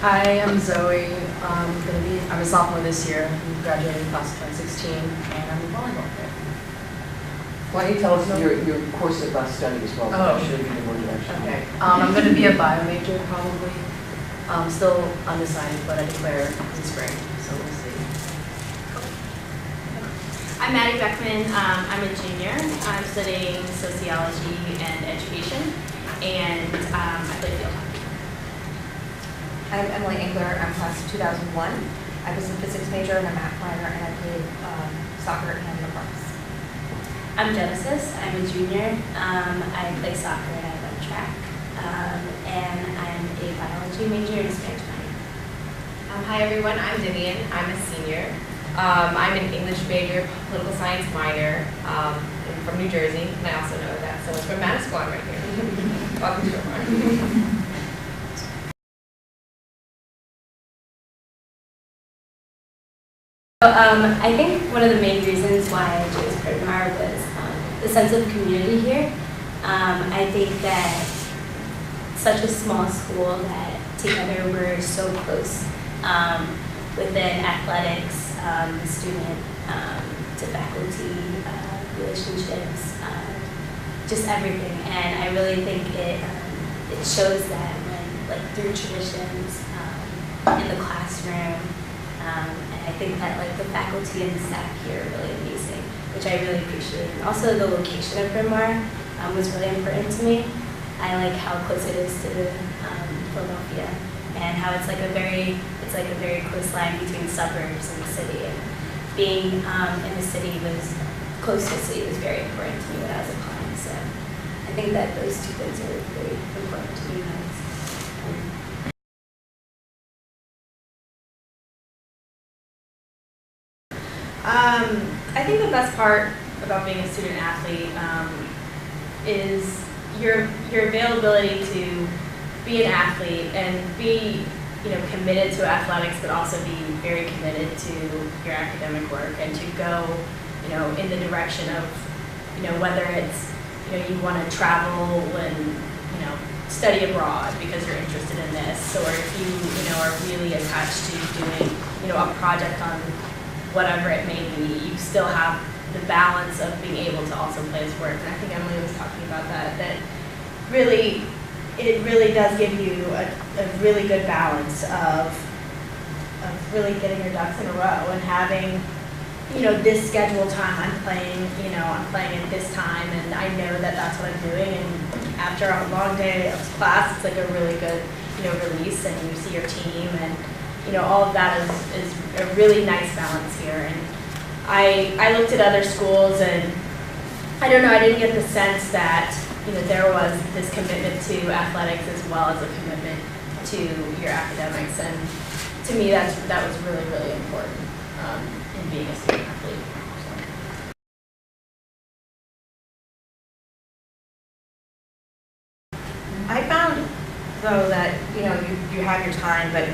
Hi, I'm Zoe. I'm a sophomore this year. I'm graduating class of 2016, and I'm a volleyball player. Why don't you tell us your course of study as well? Oh. Should give you more direction. Okay. I'm going to be a bio major probably. Still undecided, but I declare in spring, so we'll see. I'm Maddie Beckman. I'm a junior. I'm studying sociology and education, and I play field hockey. I'm Emily Engler. I'm class of 2001. I was a physics major and a math minor, and I played soccer and lacrosse. I'm Genesis. I'm a junior. I play soccer and I run track. And I'm a biology major and a Spanish minor. Hi everyone, I'm Vivian. I'm a senior. I'm an English major, political science minor. I'm from New Jersey, and I also know that someone's from Manasquan right here. Welcome to Bryn Mawr. I think one of the main reasons why I chose Bryn Mawr was the sense of community here. I think that such a small school that together we're so close within athletics, student to faculty relationships, just everything. And I really think it shows that when, like, through traditions in the classroom. And I think that, like, the faculty and the staff here are really amazing, which I really appreciate. And also the location of Bryn Mawr was really important to me. I like how close it is to Philadelphia, and how it's like a very close line between the suburbs and the city. And being in the city close to the city was very important to me when I was applying. So I think that those two things are very important to me. I think the best part about being a student athlete is your availability to be an athlete and be, committed to athletics, but also be very committed to your academic work, and to go, in the direction of, whether it's, you want to travel and, study abroad because you're interested in this, or if you, are really attached to doing, a project on whatever it may be, you still have the balance of being able to also play sport. And I think Emily was talking about that really, it really does give you a really good balance of really getting your ducks in a row and having, this scheduled time. I'm playing at this time, and I know that that's what I'm doing. And after a long day of class, it's like a really good, release, and you see your team, and all of that is a really nice balance here. And I looked at other schools, and I don't know, I didn't get the sense that there was this commitment to athletics as well as a commitment to your academics. And to me, that was really, really important in being a student athlete. I found, though, that you have your time, but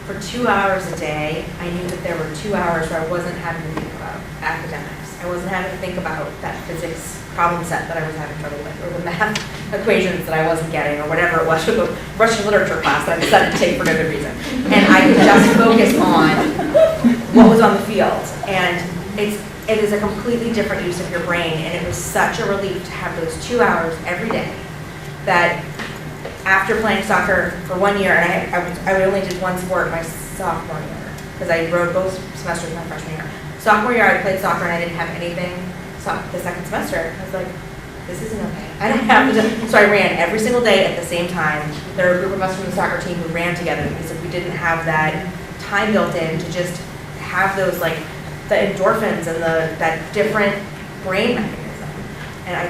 for 2 hours a day, I knew that there were 2 hours where I wasn't having to think about academics. I wasn't having to think about that physics problem set that I was having trouble with, or the math equations that I wasn't getting, or whatever it was, or the Russian literature class that I decided to take for no good reason. And I could just focus on what was on the field. And it is a completely different use of your brain, and it was such a relief to have those 2 hours every day that after playing soccer for 1 year, and I only did one sport my sophomore year, because I rode both semesters my freshman year. Sophomore year, I played soccer and I didn't have anything. The second semester, I was like, this isn't okay. I don't have to. So I ran every single day at the same time. There were a group of us from the soccer team who ran together, because if we didn't have that time built in to just have those, like, the endorphins and that different brain mechanism, and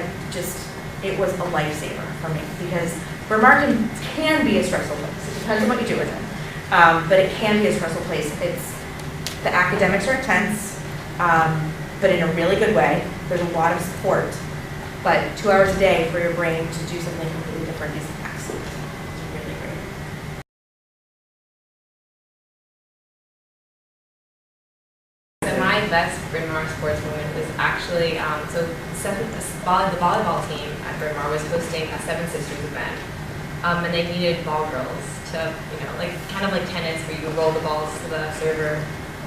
it was a lifesaver for me, because Bryn Mawr can be a stressful place. It depends on what you do with it. But it can be a stressful place. The academics are intense, but in a really good way. There's a lot of support. But 2 hours a day for your brain to do something completely different is excellent. It's really great. So my best Bryn Mawr sports moment was actually, the volleyball team at Bryn Mawr was hosting a Seven Sisters event. and they needed ball drills to, like kind of like tennis where you roll the balls to the server.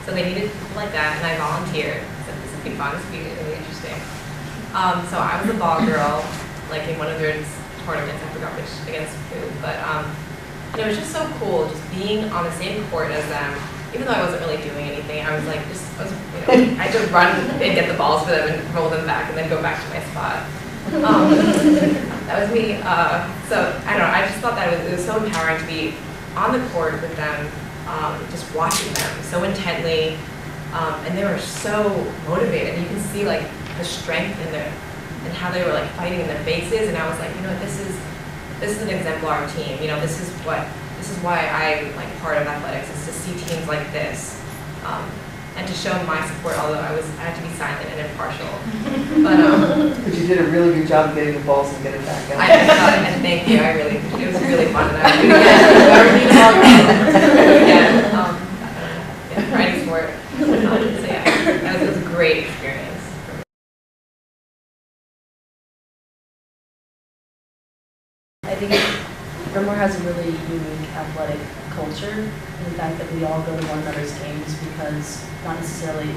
So they needed people like that, and I volunteered. I said, this would be fun, this would be really interesting. So I was a ball girl, like in one of their tournaments, I forgot which, against who, but it was just so cool, just being on the same court as them. Even though I wasn't really doing anything, I was like, I had to run and get the balls for them and roll them back and then go back to my spot. That was me. So I don't know, I just thought that it was so empowering to be on the court with them, just watching them so intently, and they were so motivated. You can see like the strength in their, and how they were like fighting in their faces, and I was like, this is an exemplar team. This is why I'm like part of athletics, is to see teams like this, and to show my support. Although I had to be silent and impartial, But you did a really good job of getting the balls and getting back out. and thank you. It was really fun, and I would do it again. For any sport. So yeah, it was a great experience. I think Bryn Mawr has a really unique athletic culture in the fact that we all go to one another's games, because not necessarily,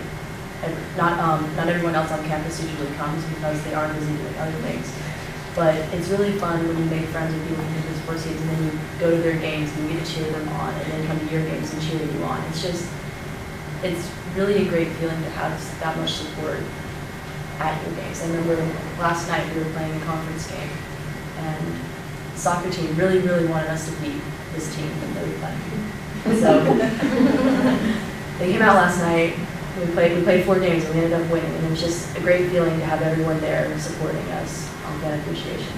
not everyone else on campus usually comes because they are busy doing other things. But it's really fun when you make friends with people who do sports teams, and then you go to their games and you get to cheer them on, and then come to your games and cheer you on. It's really a great feeling to have that much support at your games. I remember last night we were playing a conference game, and the soccer team really, really wanted us to beat this team that they were playing. So they came out last night. We played 4 games and we ended up winning, and it was just a great feeling to have everyone there supporting us. That appreciation.